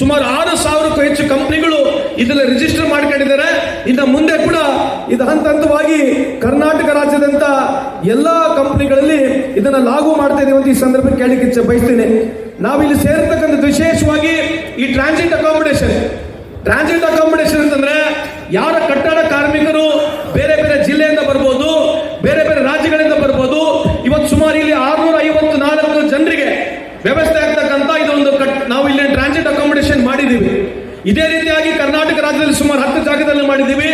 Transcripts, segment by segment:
ಸುಮಾರು 6,000ಕ್ಕೂ ಹೆಚ್ಚು ಕಂಪನಿಗಳು ಇದನ್ನ ರಿಜಿಸ್ಟರ್ ಮಾಡ್ಕೊಂಡಿದ್ದಾರೆ. ಇನ್ನು ಮುಂದೆ ಕೂಡ ಇದು ಹಂತ ಹಂತವಾಗಿ ಕರ್ನಾಟಕ ರಾಜ್ಯದಂತ ಎಲ್ಲಾ ಕಂಪನಿಗಳಲ್ಲಿ ಇದನ್ನ ಲಾಗು ಮಾಡ್ತಾ ಇದೀವಿ ಅಂತ ಈ ಸಂದರ್ಭಕ್ಕೆ ಕೇಳಲಿಕ್ಕೆ ಬಯಸ್ತೀನಿ. ನಾವಿಲ್ಲಿ ಸೇರ್ತಕ್ಕಂಥ ವಿಶೇಷವಾಗಿ ಈ ಟ್ರಾನ್ಸಿಟ್ ಅಕಾಮಿಡೇಷನ್ ಅಂತಂದ್ರೆ ಯಾರ ಕಟ್ಟಡ ಕಾರ್ಮಿಕರು ಬೇರೆ ಬೇರೆ ಜಿಲ್ಲೆಯಿಂದ ಬರ್ಬೋದು, ಬೇರೆ ಬೇರೆ ರಾಜ್ಯಗಳಿಂದ ಬರ್ಬೋದು. ಇವತ್ತು ಸುಮಾರು ಇಲ್ಲಿ 654 ಜನರಿಗೆ ವ್ಯವಸ್ಥೆ ಆಗ್ತಕ್ಕಂಥ ಇದೊಂದು ನಾವು ಇಲ್ಲಿ ಟ್ರಾನ್ಸಿಟ್ ಅಕಾಮಿಡೇಷನ್ ಮಾಡಿದ್ದೀವಿ. ಇದೇ ರೀತಿಯಾಗಿ ಕರ್ನಾಟಕ ರಾಜ್ಯದಲ್ಲಿ ಸುಮಾರು 10 ಜಾಗದಲ್ಲಿ ಮಾಡಿದ್ದೀವಿ.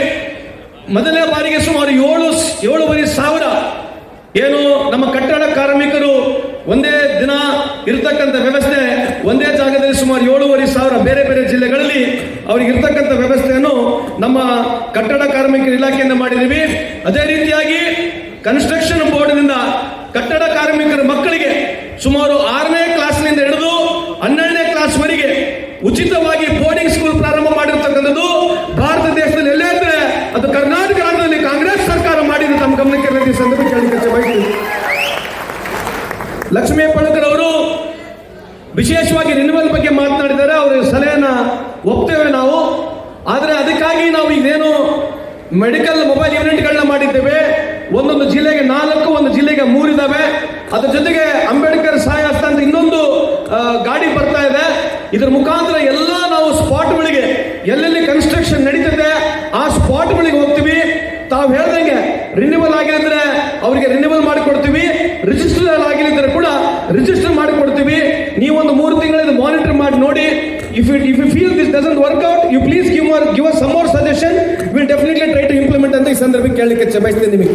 ಮೊದಲನೇ ಬಾರಿಗೆ ಸುಮಾರು 7,500 ಏನು ನಮ್ಮ ಕಟ್ಟಡ ಕಾರ್ಮಿಕರು ಒಂದೇ ದಿನ ಇರತಕ್ಕಂಥ ವ್ಯವಸ್ಥೆ ಒಂದೇ ಜಾಗದಲ್ಲಿ ಸುಮಾರು 7,500 ಬೇರೆ ಬೇರೆ ಜಿಲ್ಲೆಗಳಲ್ಲಿ ಅವ್ರಿಗೆ ಇರ್ತಕ್ಕಂಥ ವ್ಯವಸ್ಥೆಯನ್ನು ನಮ್ಮ ಕಟ್ಟಡ ಕಾರ್ಮಿಕರ ಇಲಾಖೆಯಿಂದ ಮಾಡಿದ್ದೀವಿ. ಅದೇ ರೀತಿಯಾಗಿ ಕನ್ಸ್ಟ್ರಕ್ಷನ್ ಬೋರ್ಡ್ನಿಂದ ಕಟ್ಟಡ ಕಾರ್ಮಿಕರ ಮಕ್ಕಳಿಗೆ ಸುಮಾರು 6ನೇ ಕ್ಲಾಸ್ನಿಂದ ಹಿಡಿದು 12ನೇ ಕ್ಲಾಸ್ ವರೆಗೆ ಉಚಿತವಾಗಿ ಬೋರ್ಡಿಂಗ್ ಸ್ಕೂಲ್ ಪ್ರಾರಂಭ ಮಾಡಿರ್ತಕ್ಕಂಥದ್ದು ಭಾರತ ದೇಶದಲ್ಲಿ ಎಲ್ಲೇ ಇದ್ರೆ ಅದು ಕರ್ನಾಟಕ ರಾಜ್ಯದಲ್ಲಿ ಕಾಂಗ್ರೆಸ್ ಸರ್ಕಾರ ಮಾಡಿದ ತಮ್ಮ ಗಮನಕ್ಕೆ ಸಂದರ್ಭ ಬಯಸ್ತೀವಿ. ಲಕ್ಷ್ಮೀ ಹೆಬ್ಬಾಳ್ಕರ್ ಅವರು ವಿಶೇಷವಾಗಿ ರಿನ್ಯೂವಲ್ ಬಗ್ಗೆ ಮಾತನಾಡಿದ್ದಾರೆ. ಅವರ ಸಲಹೆಯನ್ನ ಒಪ್ತೇವೆ ನಾವು. ಆದರೆ ಅದಕ್ಕಾಗಿ ನಾವು ಇದೇನು ಮೆಡಿಕಲ್ ಮೊಬೈಲ್ ಯೂನಿಟ್ಗಳನ್ನ ಮಾಡಿದ್ದೇವೆ. ಒಂದೊಂದು ಜಿಲ್ಲೆಗೆ 4, ಒಂದು ಜಿಲ್ಲೆಗೆ 3 ಇದಾವೆ. ಅದ್ರ ಜೊತೆಗೆ ಅಂಬೇಡ್ಕರ್ ಸಹಾಯ ಹಸ್ತ ಅಂತ ಇನ್ನೊಂದು ಗಾಡಿ ಬರ್ತಾ ಇದೆ. ಇದರ ಮುಖಾಂತರ ಎಲ್ಲ ನಾವು ಸ್ಪಾಟ್ಗಳಿಗೆ ಎಲ್ಲೆಲ್ಲಿ ಕನ್ಸ್ಟ್ರಕ್ಷನ್ ನಡೀತಿದೆ ಆ ಸ್ಪಾಟ್ಗಳಿಗೆ ಹೋಗ್ತೀವಿ. ತಾವು ಹೇಳ್ದಂಗೆ ರಿನ್ಯೂವಲ್ ಆಗಿದ್ರೆ ಅವರಿಗೆ ರಿನ್ಯೂವಲ್ ಮಾಡಿಕೊಡ್ತೀವಿ, ರಿಜಿಸ್ಟರ್ ಆಗಿದ್ರೆ ಕೂಡ ರಿಜಿಸ್ಟರ್ ಮಾಡಿಕೊಡ್ತೀವಿ. ನೀವೊಂದು 3 ತಿಂಗಳಿಂದ ಮಾನಿಟರ್ ಮಾಡಿ ನೋಡಿ. If you feel this doesn't work out, you please give us some more suggestion. We'll definitely try to implement ಅಂತ ಈ ಸಂದರ್ಭಕ್ಕೆ ಕೇಳಲಿಕ್ಕೆ ಬಯಸ್ತೀನಿ ನಿಮಗೆ.